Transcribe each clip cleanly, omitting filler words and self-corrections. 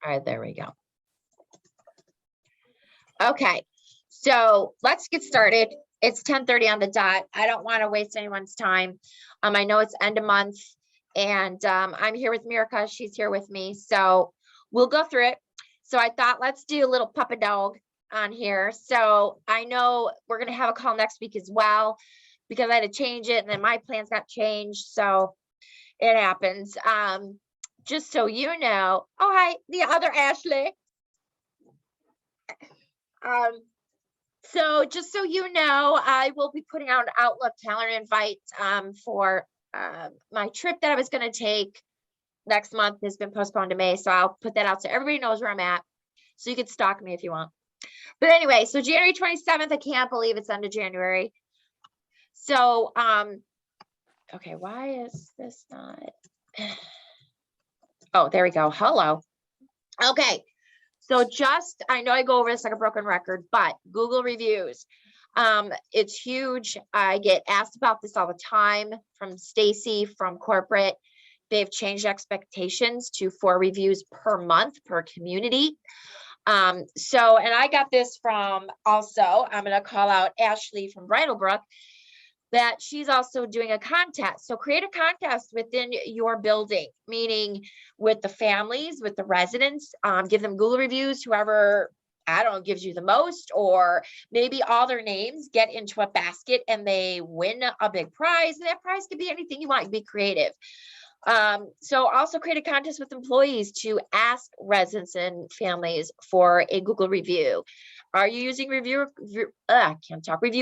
All right, there we go. Okay, so let's get started. It's 10:30 on the dot. I don't want to waste anyone's time. I know it's end of month, and I'm here with Mirka. She's here with me, so we'll go through it. So I thought let's do a little puppy dog on here. So I know we're gonna have a call next week as well because I had to change it, and then my plans got changed. So it happens. Just so you know. Oh, hi, the other Ashley. So just so you know, I will be putting out an Outlook calendar invite for my trip that I was going to take next month has been postponed to May. So I'll put that out so everybody knows where I'm at. So you can stalk me if you want. But anyway, so January 27th, I can't believe it's end of January. So, okay, why is this not? Oh, there we go. Hello. Okay. So just, I know I go over this like a broken record, but Google reviews, it's huge. I get asked about this all the time from Stacy from corporate. They've changed expectations to 4 reviews per month per community. So, and I got this from also, I'm going to call out Ashley from Bridlebrook, that she's also doing a contest. So create a contest within your building, meaning with the families, with the residents, give them Google reviews, whoever, I don't know, gives you the most, or maybe all their names get into a basket and they win a big prize. And that prize could be anything you want, be creative. So also create a contest with employees to ask residents and families for a Google review. Are you using review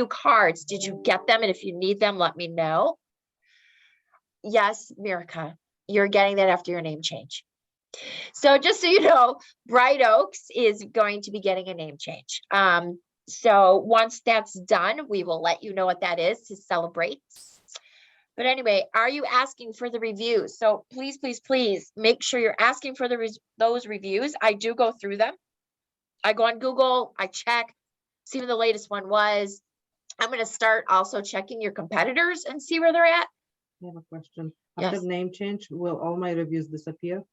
cards? Did you get them? And if you need them, let me know. Yes, Mirka, you're getting that after your name change. So just so you know, Bright Oaks is going to be getting a name change. So once that's done, we will let you know what that is to celebrate. But anyway, are you asking for the reviews? So please, please, please make sure you're asking for those reviews. I do go through them. I go on Google, I check, see what the latest one was. I'm going to start also checking your competitors and see where they're at. I have a question. Yes. After name change, will all my reviews disappear?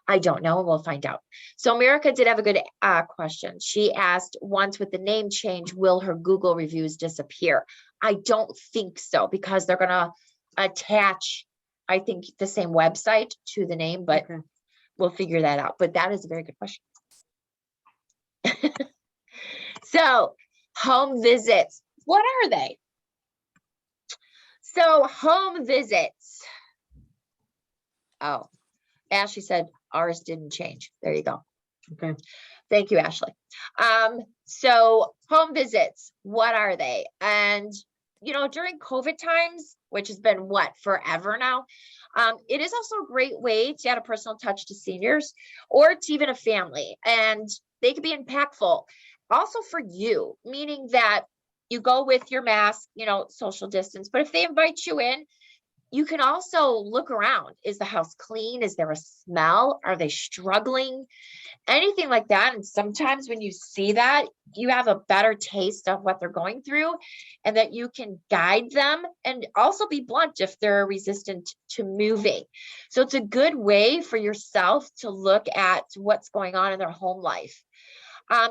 I don't know. We'll find out. So America did have a good question. She asked, once with the name change, will her Google reviews disappear? I don't think so, because they're going to attach, I think, the same website to the name, but Okay. we'll figure that out. But that is a very good question. So home visits, what are they? So home visits. Oh, Ashley said ours didn't change. There you go. Okay. Thank you, Ashley. So home visits, what are they? And, you know, during COVID times, which has been what, forever now, it is also a great way to add a personal touch to seniors or to even a family, and they could be impactful also for you, meaning that you go with your mask, you know, social distance, but if they invite you in, you can also look around. Is the house clean? Is there a smell? Are they struggling? Anything like that. And sometimes when you see that, you have a better taste of what they're going through, and that you can guide them and also be blunt if they're resistant to moving. So it's a good way for yourself to look at what's going on in their home life.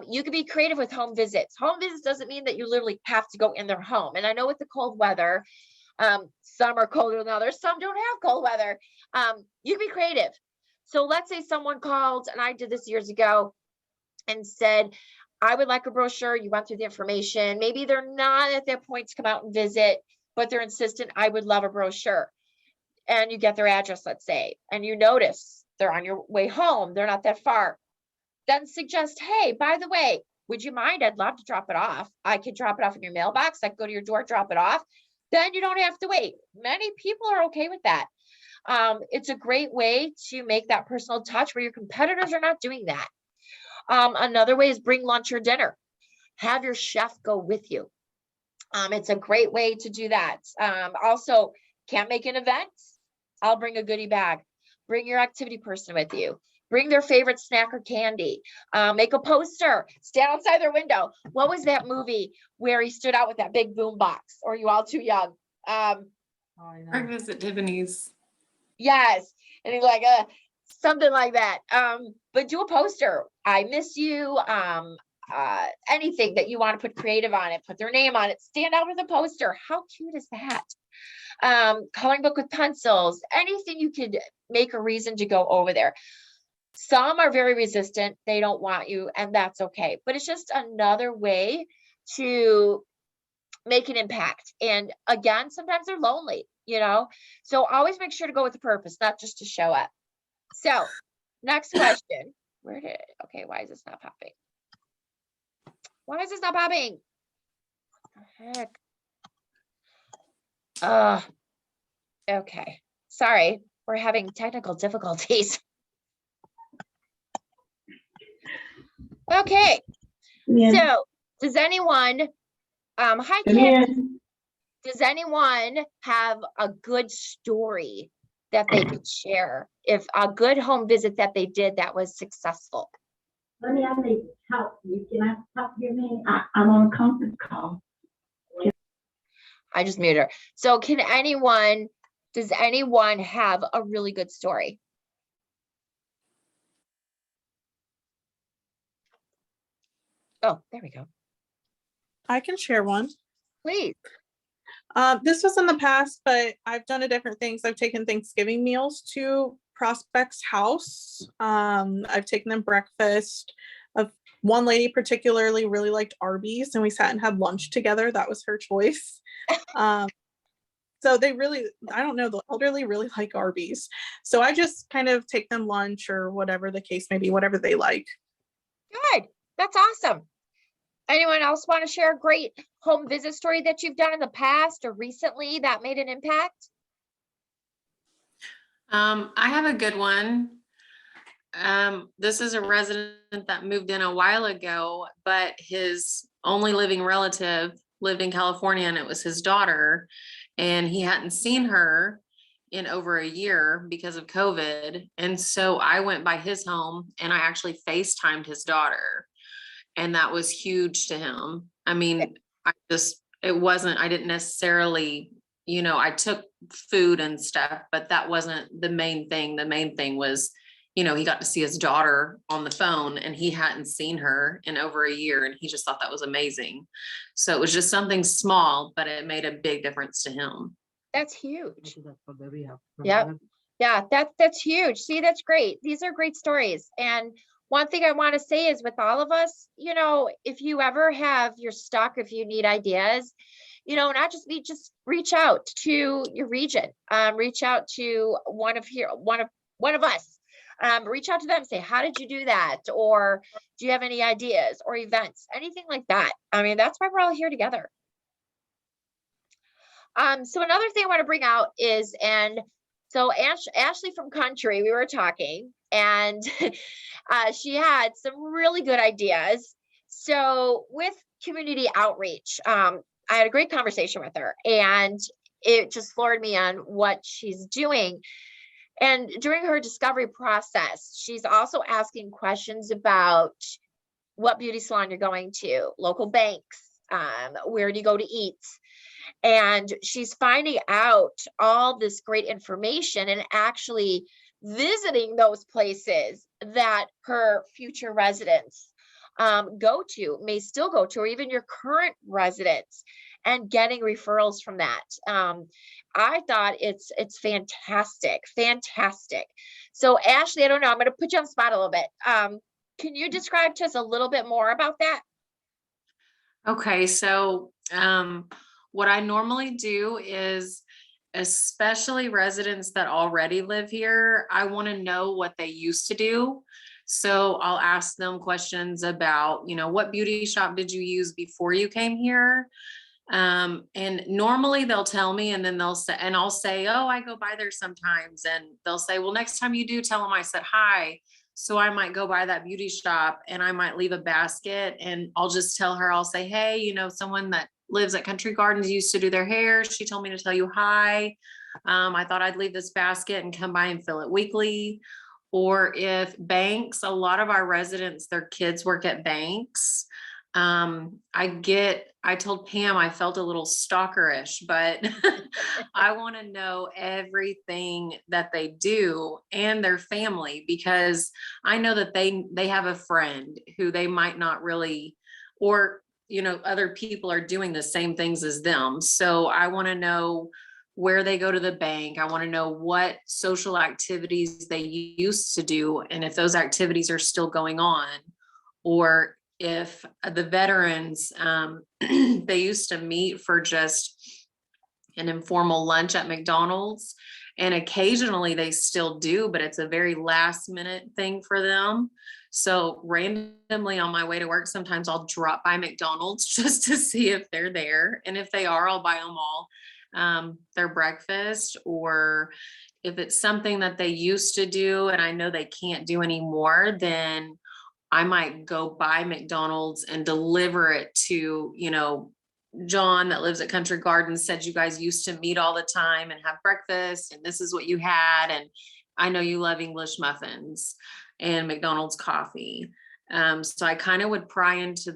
You can be creative with home visits. Home visits doesn't mean that you literally have to go in their home. And I know with the cold weather, some are colder than others, some don't have cold weather. You can be creative. So let's say someone called, and I did this years ago, and said, I would like a brochure. You went through the information. Maybe they're not at that point to come out and visit, but they're insistent, I would love a brochure. And you get their address, let's say, and you notice they're on your way home. They're not that far. Then suggest, hey, by the way, would you mind? I'd love to drop it off. I could drop it off in your mailbox. I could go to your door, drop it off. Then you don't have to wait. Many people are okay with that. It's a great way to make that personal touch where your competitors are not doing that. Another way is bring lunch or dinner. Have your chef go with you. It's a great way to do that. Also, can't make an event? I'll bring a goodie bag. Bring your activity person with you. Bring their favorite snack or candy. Make a poster. Stand outside their window. What was that movie where he stood out with that big boom box? Or are you all too young? Breakfast at Tiffany's. Yes. And he's like, something like that. But do a poster. I miss you. Anything that you want to put creative on it, put their name on it, stand out with a poster. How cute is that? Coloring book with pencils, anything you could make a reason to go over there. Some are very resistant. They don't want you, and that's okay. But it's just another way to make an impact. And again, sometimes they're lonely, so always make sure to go with the purpose, not just to show up. So next question. Okay, why is this not popping? Why is this not popping? What the heck? Okay. Sorry, we're having technical difficulties. Okay. So does anyone, hi Kim, does anyone have a good story that they could share? If a good home visit that they did that was successful? Honey, I need help. You can I help you me? I'm on a conference call. I just muted her. So does anyone have a really good story? Oh, there we go. I can share one. Please. This was in the past, but I've done different things. I've taken Thanksgiving meals to prospects' house. I've taken them breakfast. One lady particularly really liked Arby's, and we sat and had lunch together. That was her choice. So they really, I don't know, the elderly really like Arby's. So I just kind of take them lunch or whatever the case may be, whatever they like. Good. That's awesome. Anyone else want to share a great home visit story that you've done in the past or recently that made an impact? I have a good one. This is a resident that moved in a while ago, but his only living relative lived in California, and it was his daughter, and he hadn't seen her in over a year because of COVID. And so I went by his home and I actually FaceTimed his daughter, and that was huge to him. I mean, I didn't necessarily, I took food and stuff, but that wasn't the main thing. The main thing was, he got to see his daughter on the phone, and he hadn't seen her in over a year, and he just thought that was amazing. So it was just something small, but it made a big difference to him. That's huge. That's for the rehab. Yep. Yeah, that's huge. See, that's great. These are great stories. And one thing I want to say is with all of us, if you ever have, you're stuck, if you need ideas, not just me, just reach out to your region, reach out to one of us, reach out to them, say, how did you do that? Or do you have any ideas or events, anything like that? I mean, that's why we're all here together. So another thing I want to bring out is, so Ashley from Country, we were talking, and she had some really good ideas. So with community outreach, I had a great conversation with her, and it just floored me on what she's doing. And during her discovery process, she's also asking questions about what beauty salon you're going to, local banks, where do you go to eat? And she's finding out all this great information and actually visiting those places that her future residents may still go to, or even your current residents, and getting referrals from that. I thought it's fantastic. So Ashley, I don't know, I'm going to put you on the spot a little bit. Can you describe to us a little bit more about that? Okay, so what I normally do is, especially residents that already live here, I want to know what they used to do. So I'll ask them questions about, what beauty shop did you use before you came here? And normally they'll tell me, and then I'll say, oh, I go by there sometimes. And they'll say, well, next time you do, tell them I said hi. So I might go by that beauty shop and I might leave a basket, and I'll just tell her, I'll say, hey, someone that lives at Country Gardens used to do their hair. She told me to tell you hi. I thought I'd leave this basket and come by and fill it weekly. Or if banks, a lot of our residents, their kids work at banks. I told Pam I felt a little stalkerish, but I want to know everything that they do and their family, because I know that they have a friend who they might not really, or, other people are doing the same things as them. So I want to know where they go to the bank. I want to know what social activities they used to do, and if those activities are still going on, or if the veterans, they used to meet for just an informal lunch at McDonald's, and occasionally they still do, but it's a very last minute thing for them. So randomly on my way to work, sometimes I'll drop by McDonald's just to see if they're there. And if they are, I'll buy them all their breakfast. Or if it's something that they used to do and I know they can't do anymore, then I might go buy McDonald's and deliver it to, John that lives at Country Gardens said you guys used to meet all the time and have breakfast, and this is what you had. And I know you love English muffins and McDonald's coffee. So I kind of would pry into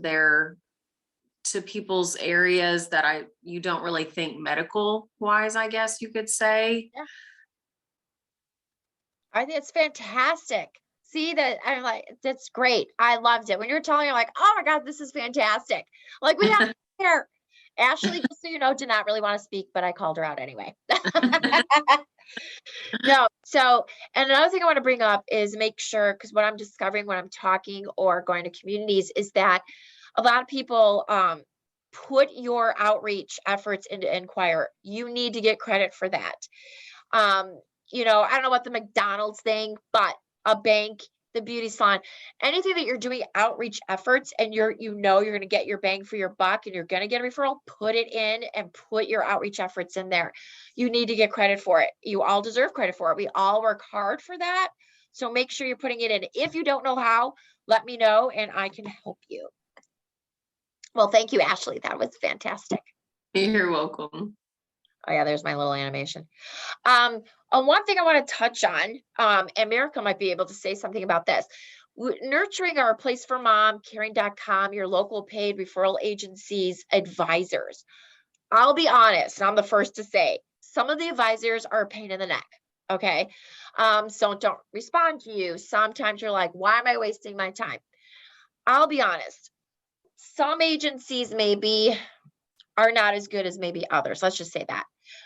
to people's areas that you don't really think medical wise, I guess you could say. Yeah. I think it's fantastic. See that? I'm like, that's great. I loved it. When you're telling me, like, oh my God, this is fantastic. Like, we have here. Ashley, just so you know, did not really want to speak, but I called her out anyway. No. So, and another thing I want to bring up is make sure, because what I'm discovering when I'm talking or going to communities is that a lot of people put your outreach efforts into Inquire. You need to get credit for that. I don't know about the McDonald's thing, but a bank, the beauty salon, anything that you're doing outreach efforts and you're going to get your bang for your buck and you're going to get a referral, put it in and put your outreach efforts in there. You need to get credit for it. You all deserve credit for it. We all work hard for that. So make sure you're putting it in. If you don't know how, let me know and I can help you. Well, thank you, Ashley. That was fantastic. You're welcome. Oh yeah, there's my little animation. One thing I want to touch on, and America might be able to say something about this. Nurturing our Place for Mom, caring.com, your local paid referral agencies, advisors. I'll be honest, I'm the first to say, some of the advisors are a pain in the neck. Okay. Some don't respond to you. Sometimes you're like, why am I wasting my time? I'll be honest. Some agencies maybe are not as good as maybe others. Let's just say that.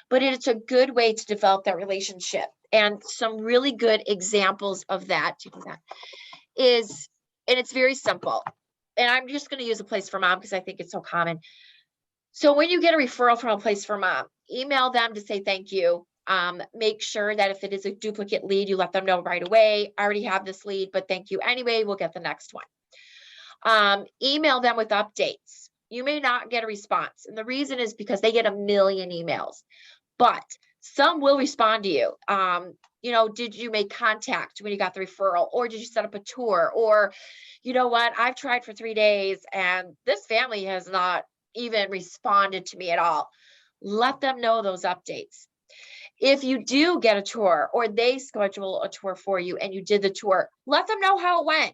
But it's a good way to develop that relationship. And some really good examples of that is, and it's very simple. And I'm just going to use a Place for Mom because I think it's so common. So when you get a referral from a Place for Mom, email them to say thank you. Make sure that if it is a duplicate lead, you let them know right away. I already have this lead, but thank you anyway. We'll get the next one. Email them with updates. You may not get a response. And the reason is because they get a million emails, but some will respond to you. Did you make contact when you got the referral, or did you set up a tour? Or, you know what, I've tried for 3 days and this family has not even responded to me at all. Let them know those updates. If you do get a tour or they schedule a tour for you and you did the tour, let them know how it went.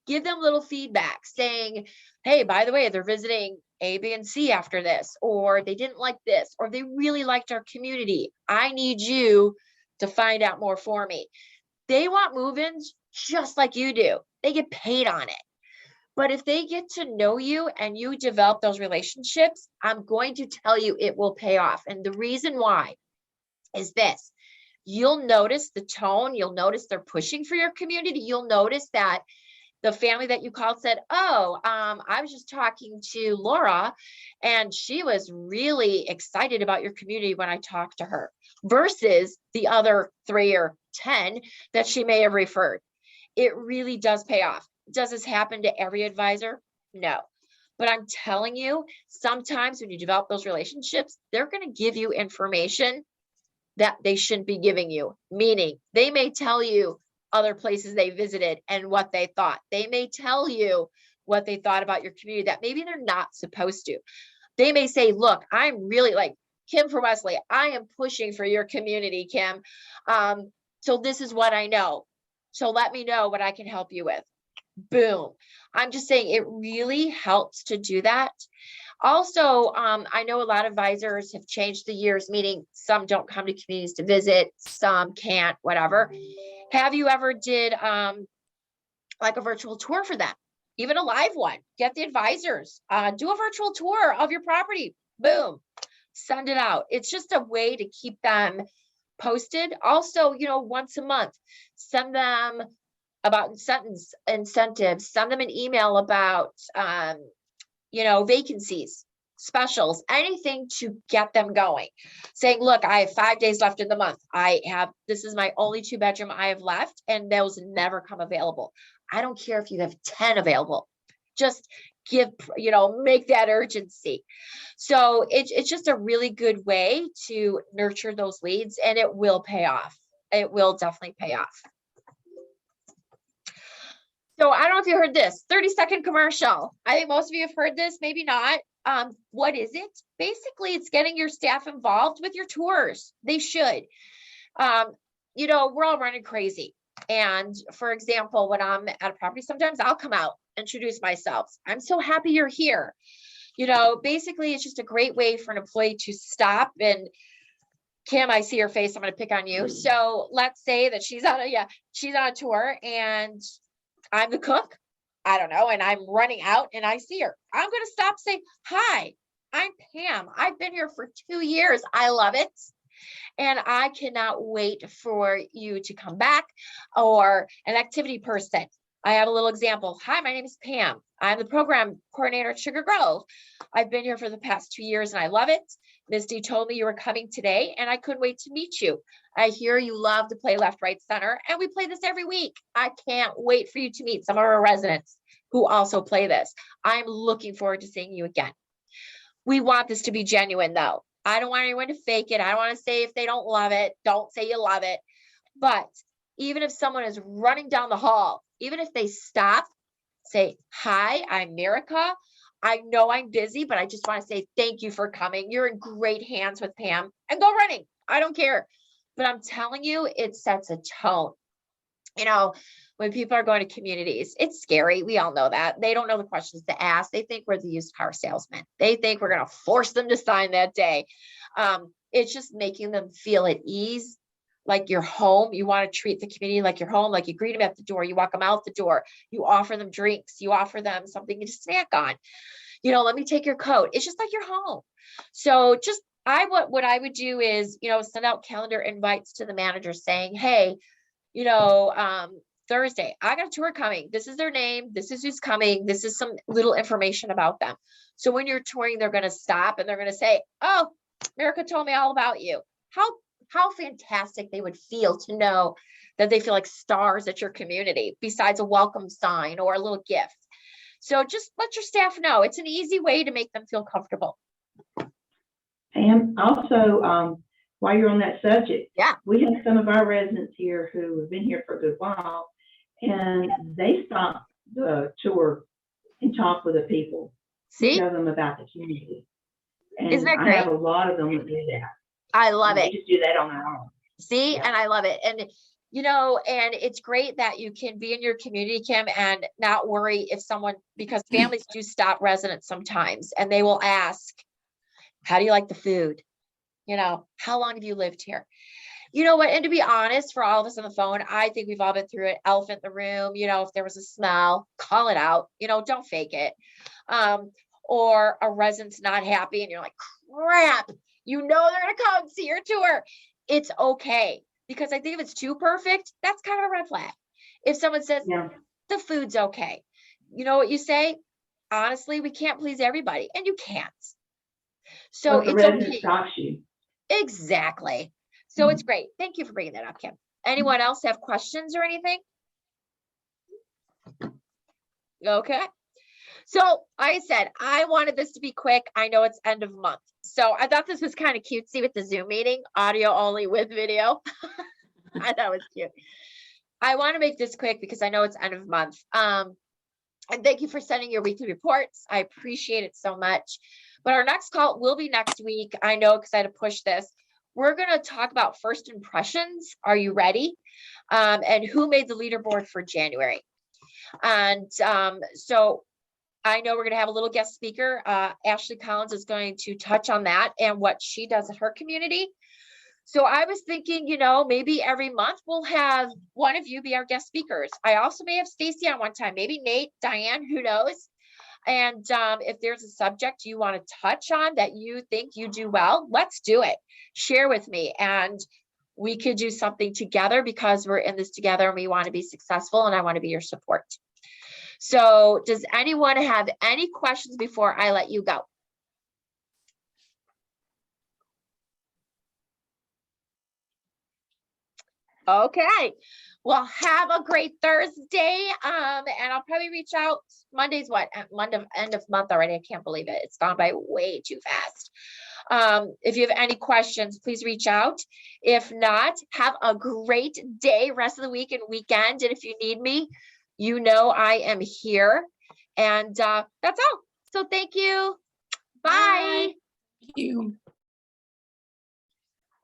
Give them little feedback saying, hey, by the way, they're visiting A, B, and C after this, or they didn't like this, or they really liked our community. I need you to find out more for me. They want move-ins just like you do. They get paid on it. But if they get to know you and you develop those relationships, I'm going to tell you it will pay off. And the reason why is this. You'll notice the tone. You'll notice they're pushing for your community. You'll notice that the family that you called said, oh, I was just talking to Laura and she was really excited about your community when I talked to her, versus the other 3 or 10 that she may have referred. It really does pay off. Does this happen to every advisor? No. But I'm telling you, sometimes when you develop those relationships, they're going to give you information that they shouldn't be giving you. Meaning they may tell you other places they visited and what they thought. They may tell you what they thought about your community that maybe they're not supposed to. They may say, look, I'm really like Kim from Wesley. I am pushing for your community, Kim. So this is what I know. So let me know what I can help you with. boom. I'm just saying it really helps to do that. Also, I know a lot of advisors have changed the years, meaning some don't come to communities to visit, some can't, whatever. Have you ever did like a virtual tour for them? Even a live one, get the advisors, do a virtual tour of your property, boom, send it out. It's just a way to keep them posted. Also, once a month, send them about incentives, send them an email about, vacancies, specials, anything to get them going. Saying, look, I have 5 days left in the month. This is my only 2-bedroom I have left, and those never come available. I don't care if you have 10 available, just make that urgency. So it's just a really good way to nurture those leads, and it will pay off. It will definitely pay off. So I don't know if you heard this 30-second commercial. I think most of you have heard this, maybe not. What is it? Basically, it's getting your staff involved with your tours. They should. We're all running crazy. And for example, when I'm at a property, sometimes I'll come out, introduce myself. I'm so happy you're here. Basically, it's just a great way for an employee to stop and, Kim, I see your face. I'm going to pick on you. So let's say that she's on a tour and I'm the cook. I don't know. And I'm running out and I see her. I'm going to stop, say, hi, I'm Pam. I've been here for 2 years. I love it. And I cannot wait for you to come back. Or an activity person. I have a little example. Hi, my name is Pam. I'm the program coordinator at Sugar Grove. I've been here for the past 2 years and I love it. Misty told me you were coming today and I couldn't wait to meet you. I hear you love to play left, right, center, and we play this every week. I can't wait for you to meet some of our residents who also play this. I'm looking forward to seeing you again. We want this to be genuine though. I don't want anyone to fake it. I don't want to say if they don't love it, don't say you love it. But even if someone is running down the hall, even if they stop, say, hi, I'm Merica. I know I'm busy, but I just want to say thank you for coming. You're in great hands with Pam, and go running. I don't care. But I'm telling you, it sets a tone. When people are going to communities, it's scary. We all know that. They don't know the questions to ask. They think we're the used car salesman. They think we're going to force them to sign that day. It's just making them feel at ease, like you're home. You want to treat the community like you're home, like you greet them at the door, you walk them out the door, you offer them drinks, you offer them something to snack on. Let me take your coat. It's just like you're home. So what I would do is, send out calendar invites to the manager saying, hey, Thursday, I got a tour coming. This is their name. This is who's coming. This is some little information about them. So when you're touring, they're going to stop and they're going to say, oh, Merica told me all about you. How fantastic they would feel to know that they feel like stars at your community, besides a welcome sign or a little gift. So just let your staff know. It's an easy way to make them feel comfortable. And also, while you're on that subject, Yeah. we have some of our residents here who have been here for a good while, and they stop the tour and talk with the people. See, Tell them about the community. And Isn't that I have a lot of them that do that. I love They it. just do that on their own. See, Yeah. and I love it. And, and it's great that you can be in your community, Kim, and not worry if because families do stop residents sometimes and they will ask, how do you like the food? How long have you lived here? You know what? And to be honest, for all of us on the phone, I think we've all been through it. Elephant in the room, if there was a smell, call it out, don't fake it. Or a resident's not happy and you're like, crap, they're going to come see your tour. It's okay. Because I think if it's too perfect, that's kind of a red flag. If someone says, Yeah. the food's okay, you know what you say? Honestly, we can't please everybody, and you can't. So But the it's resident okay. stops you. Exactly. So it's great. Thank you for bringing that up, Kim. Anyone else have questions or anything? Okay. So like I said, I wanted this to be quick. I know it's end of month. So I thought this was kind of cutesy with the Zoom meeting, audio only with video. I thought it was cute. I want to make this quick because I know it's end of month. And thank you for sending your weekly reports. I appreciate it so much. But our next call will be next week. I know because I had to push this. We're going to talk about first impressions. Are you ready? And who made the leaderboard for January? And so I know we're gonna have a little guest speaker. Ashley Collins is going to touch on that and what she does in her community. So I was thinking, maybe every month we'll have one of you be our guest speakers. I also may have Stacy on one time, maybe Nate, Diane, who knows? And if there's a subject you want to touch on that you think you do well, let's do it. Share with me, and we could do something together because we're in this together and we want to be successful, and I want to be your support. So does anyone have any questions before I let you go? Okay, well, have a great Thursday. And I'll probably reach out. Monday's what? Monday, end of month already. I can't believe it. It's gone by way too fast. If you have any questions, please reach out. If not, have a great day, rest of the week and weekend. And if you need me, I am here. And that's all. So thank you. Bye. You.